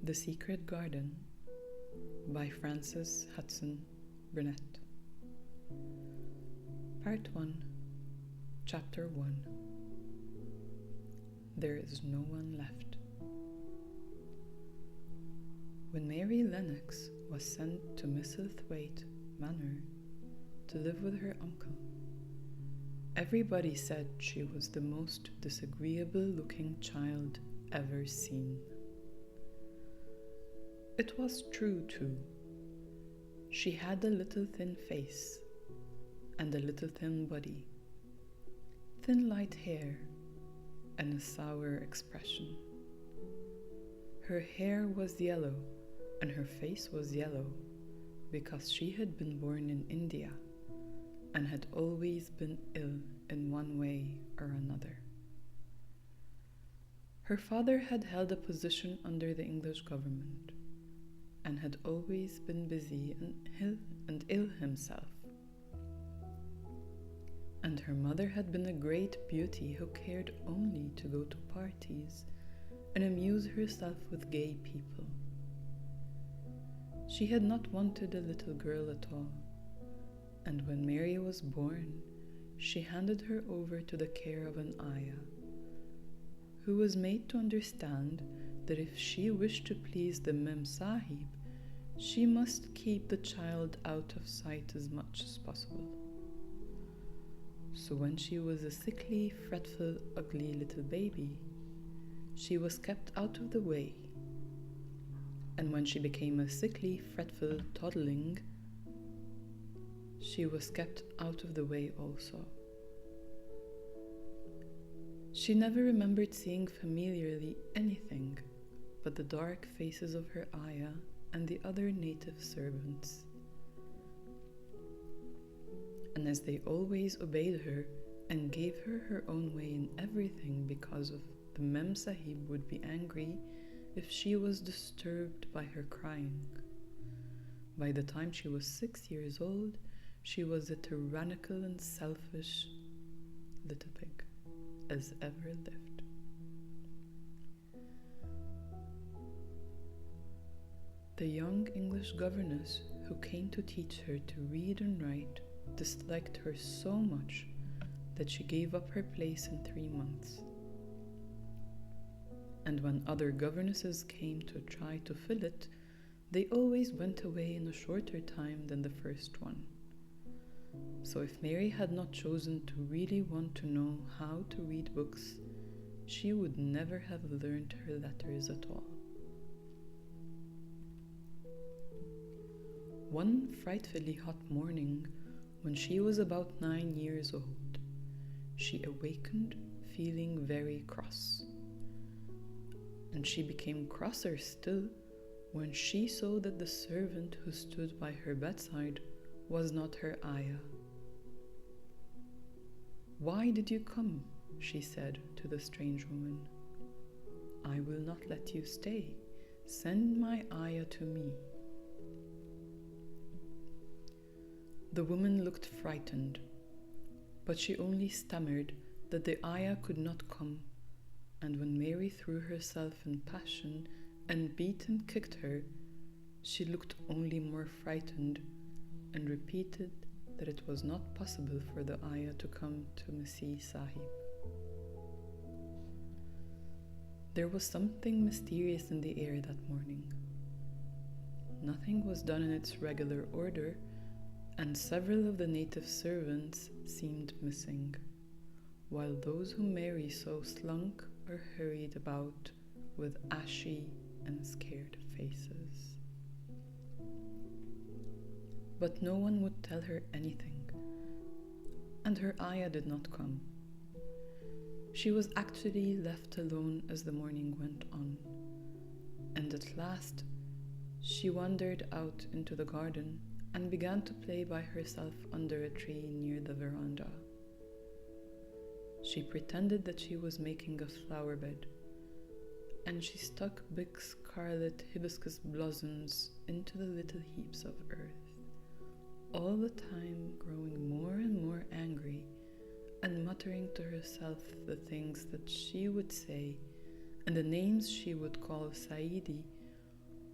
The Secret Garden by Frances Hudson Burnett. Part 1, Chapter 1. There is no one left. When Mary Lennox was sent to Misselthwaite Manor to live with her uncle, everybody said she was the most disagreeable-looking child ever seen. It was true, too. She had a little thin face and a little thin body, thin light hair, and a sour expression. Her hair was yellow and her face was yellow because she had been born in India and had always been ill in one way or another. Her father had held a position under the English government and had always been busy and ill himself. And her mother had been a great beauty who cared only to go to parties and amuse herself with gay people. She had not wanted a little girl at all, and when Mary was born, she handed her over to the care of an ayah, who was made to understand that if she wished to please the Mem Sahib, she must keep the child out of sight as much as possible. So when she was a sickly, fretful, ugly little baby, she was kept out of the way. And when she became a sickly, fretful toddling, she was kept out of the way also. She never remembered seeing familiarly anything but the dark faces of her ayah and the other native servants. And as they always obeyed her and gave her her own way in everything because of the Mem Sahib would be angry if she was disturbed by her crying. By the time she was 6 years old, she was a tyrannical and selfish little pig as ever lived. The young English governess who came to teach her to read and write disliked her so much that she gave up her place in 3 months. And when other governesses came to try to fill it, they always went away in a shorter time than the first one. So if Mary had not chosen to really want to know how to read books, she would never have learned her letters at all. One frightfully hot morning, when she was about 9 years old, she awakened feeling very cross. And she became crosser still when she saw that the servant who stood by her bedside was not her ayah. "Why did you come?" she said to the strange woman. "I will not let you stay. Send my ayah to me." The woman looked frightened, but she only stammered that the ayah could not come, and when Mary threw herself in passion and beat and kicked her, she looked only more frightened and repeated that it was not possible for the ayah to come to Mem Sahib. There was something mysterious in the air that morning. Nothing was done in its regular order, and several of the native servants seemed missing, while those whom Mary saw slunk or hurried about with ashy and scared faces. But no one would tell her anything, and her ayah did not come. She was actually left alone as the morning went on, and at last she wandered out into the garden and began to play by herself under a tree near the veranda. She pretended that she was making a flower bed, and she stuck big scarlet hibiscus blossoms into the little heaps of earth, all the time growing more and more angry and muttering to herself the things that she would say and the names she would call Saidi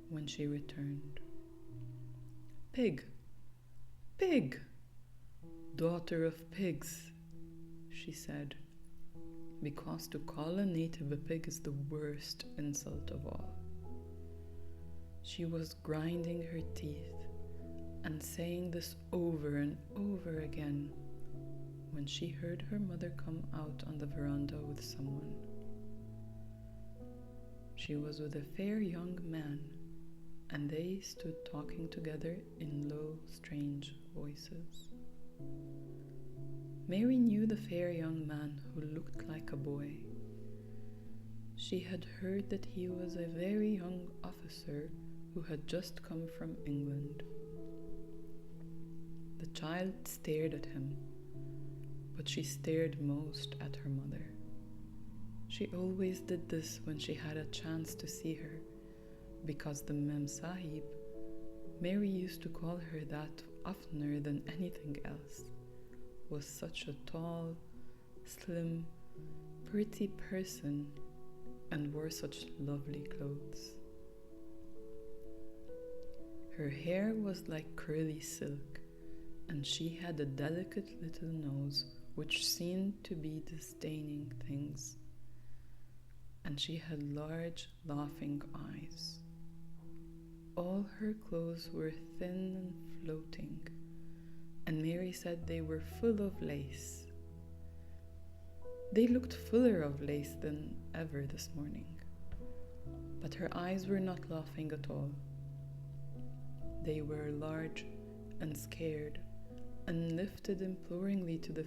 when she returned. "Pig, pig, daughter of pigs," she said, because to call a native a pig is the worst insult of all. She was grinding her teeth and saying this over and over again when she heard her mother come out on the veranda with someone. She was with a fair young man, and they stood talking together in low, strange voices. Mary knew the fair young man who looked like a boy. She had heard that he was a very young officer who had just come from England. The child stared at him, but she stared most at her mother. She always did this when she had a chance to see her, because the Mem Sahib, Mary used to call her that oftener than anything else, was such a tall, slim, pretty person and wore such lovely clothes. Her hair was like curly silk, and she had a delicate little nose which seemed to be disdaining things, and she had large, laughing eyes. All her clothes were thin and floating, and Mary said they were full of lace. They looked fuller of lace than ever this morning, but her eyes were not laughing at all. They were large and scared, and lifted imploringly to the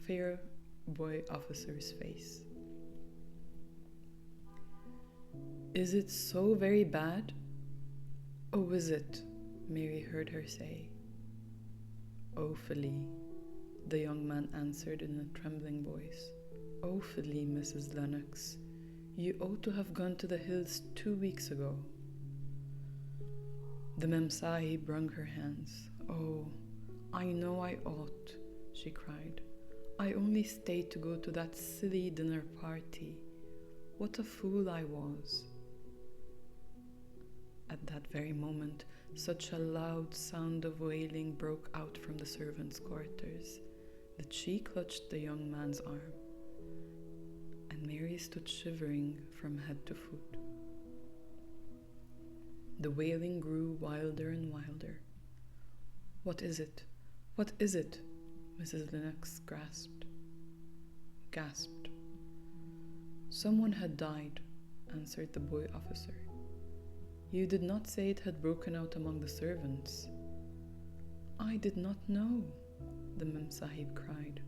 fair boy officer's face. "Is it so very bad?" "Oh, is it?" Mary heard her say. "Awfully," the young man answered in a trembling voice. "Awfully, Mrs. Lennox. You ought to have gone to the hills 2 weeks ago." The Mem Sahib wrung her hands. "Oh, I know I ought," she cried. "I only stayed to go to that silly dinner party. What a fool I was." At that very moment, such a loud sound of wailing broke out from the servants' quarters that she clutched the young man's arm, and Mary stood shivering from head to foot. The wailing grew wilder and wilder. "What is it? What is it?" Mrs. Lennox gasped. "Someone had died," answered the boy officer. "You did not say it had broken out among the servants." "I did not know," the Mem Sahib cried.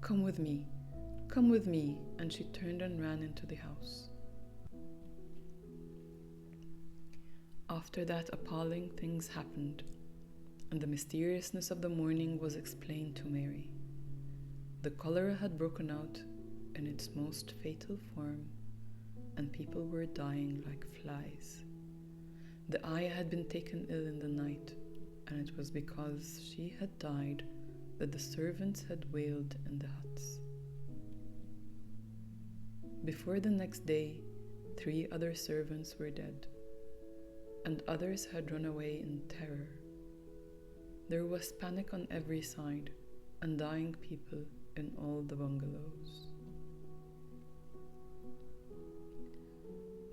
Come with me, and she turned and ran into the house. After that, appalling things happened, and the mysteriousness of the morning was explained to Mary. The cholera had broken out in its most fatal form, and people were dying like flies. The ayah had been taken ill in the night, and it was because she had died that the servants had wailed in the huts. Before the next day, 3 other servants were dead, and others had run away in terror. There was panic on every side, and dying people in all the bungalows.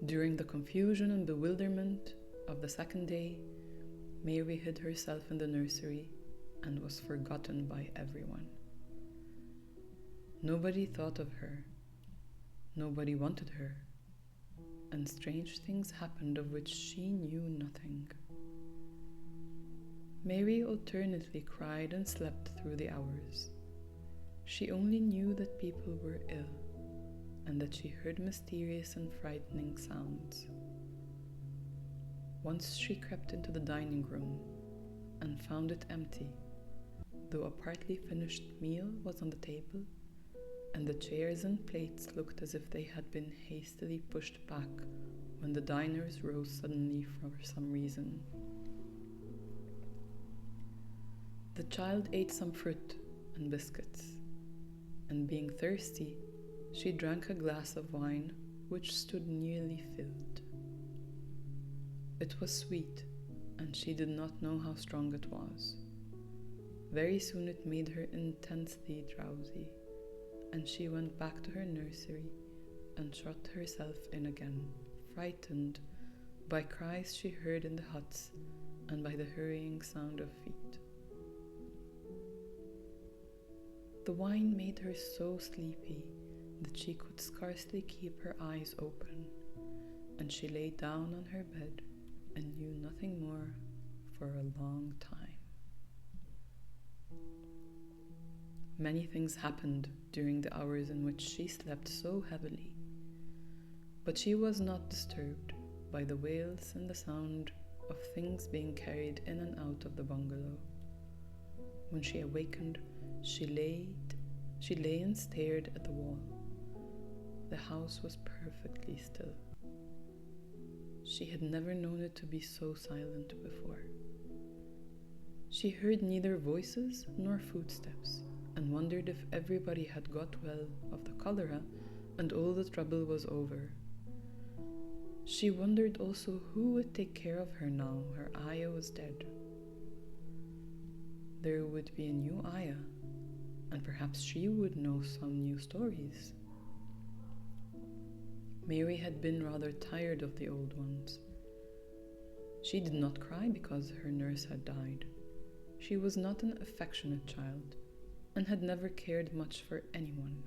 During the confusion and bewilderment of the second day, Mary hid herself in the nursery and was forgotten by everyone. Nobody thought of her, nobody wanted her, and strange things happened of which she knew nothing. Mary alternately cried and slept through the hours. She only knew that people were ill, and that she heard mysterious and frightening sounds. Once she crept into the dining room and found it empty, though a partly finished meal was on the table, and the chairs and plates looked as if they had been hastily pushed back when the diners rose suddenly for some reason. The child ate some fruit and biscuits, and being thirsty, she drank a glass of wine which stood nearly filled. It was sweet, and she did not know how strong it was. Very soon it made her intensely drowsy, and she went back to her nursery and shut herself in again, frightened by cries she heard in the huts and by the hurrying sound of feet. The wine made her so sleepy that she could scarcely keep her eyes open, and she lay down on her bed and knew nothing more for a long time. Many things happened during the hours in which she slept so heavily, but she was not disturbed by the wails and the sound of things being carried in and out of the bungalow. When she awakened, she lay and stared at the wall. The house was perfectly still. She had never known it to be so silent before. She heard neither voices nor footsteps, and wondered if everybody had got well of the cholera and all the trouble was over. She wondered also who would take care of her now her ayah was dead. There would be a new ayah, and perhaps she would know some new stories. Mary had been rather tired of the old ones. She did not cry because her nurse had died. She was not an affectionate child, and had never cared much for anyone.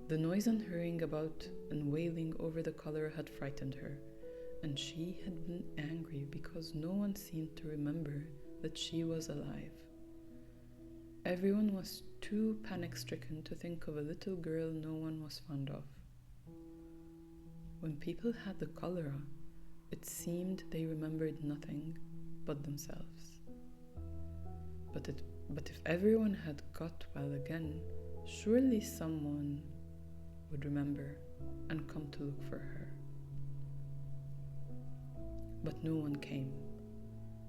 The noise and hurrying about and wailing over the cholera had frightened her, and she had been angry because no one seemed to remember that she was alive. Everyone was too panic-stricken to think of a little girl no one was fond of. When people had the cholera, it seemed they remembered nothing but themselves. But if everyone had got well again, surely someone would remember and come to look for her. But no one came,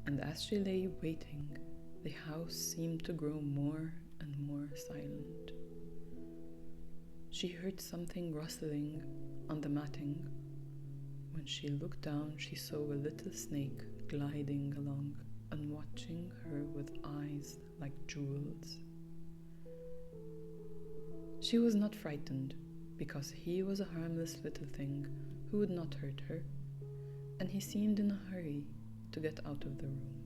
and as she lay waiting, the house seemed to grow more and more silent. She heard something rustling on the matting. When she looked down, she saw a little snake gliding along and watching her with eyes like jewels. She was not frightened, because he was a harmless little thing who would not hurt her, and he seemed in a hurry to get out of the room.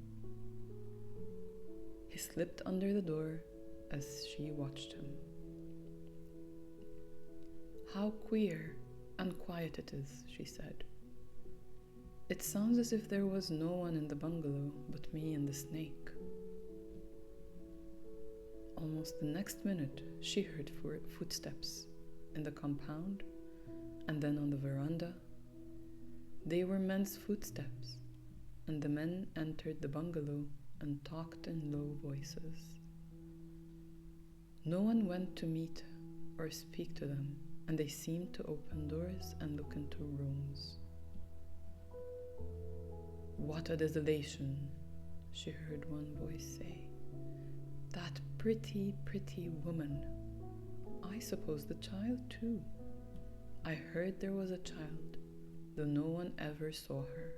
He slipped under the door as she watched him. "How queer and quiet it is," she said. "It sounds as if there was no one in the bungalow but me and the snake." Almost the next minute, she heard footsteps in the compound and then on the veranda. They were men's footsteps, and the men entered the bungalow and talked in low voices. No one went to meet or speak to them, and they seemed to open doors and look into rooms. "What a desolation," she heard one voice say. "That pretty, pretty woman. I suppose the child too. I heard there was a child, though no one ever saw her."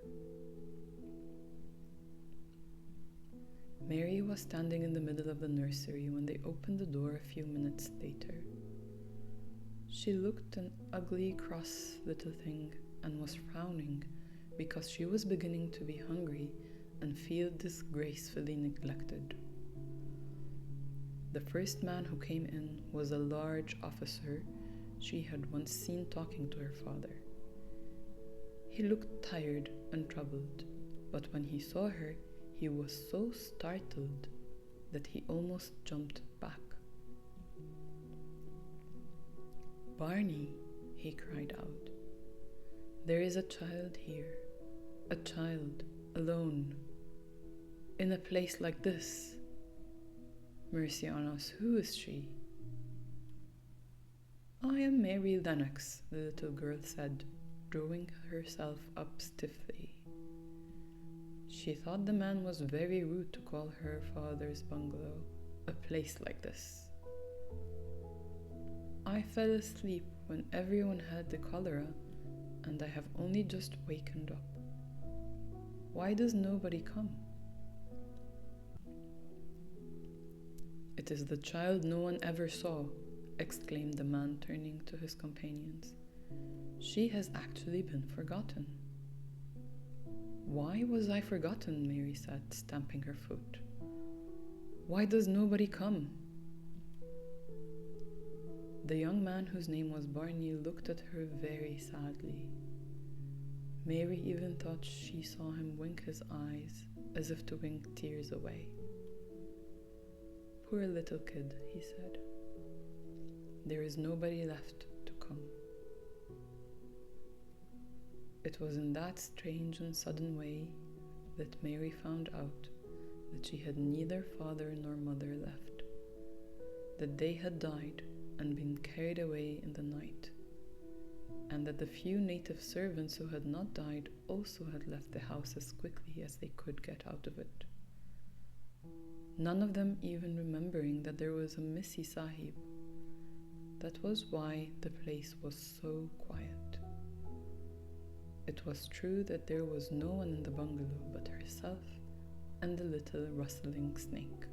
Mary was standing in the middle of the nursery when they opened the door a few minutes later. She looked an ugly, cross little thing and was frowning because she was beginning to be hungry and feel disgracefully neglected. The first man who came in was a large officer she had once seen talking to her father. He looked tired and troubled, but when he saw her, he was so startled that he almost jumped back. "Barney," he cried out, "there is a child here, a child alone, in a place like this. Mercy on us, who is she?" "I am Mary Lennox," the little girl said, drawing herself up stiffly. She thought the man was very rude to call her father's bungalow a place like this. "I fell asleep when everyone had the cholera, and I have only just wakened up. Why does nobody come?" "It is the child no one ever saw," exclaimed the man, turning to his companions. "She has actually been forgotten." "Why was I forgotten?" Mary said, stamping her foot. "Why does nobody come?" The young man, whose name was Barney, looked at her very sadly. Mary even thought she saw him wink his eyes, as if to wink tears away. "Poor little kid," he said. "There is nobody left to come." It was in that strange and sudden way that Mary found out that she had neither father nor mother left, that they had died and been carried away in the night, and that the few native servants who had not died also had left the house as quickly as they could get out of it, none of them even remembering that there was a Missy Sahib. That was why the place was so quiet. It was true that there was no one in the bungalow but herself and the little rustling snake.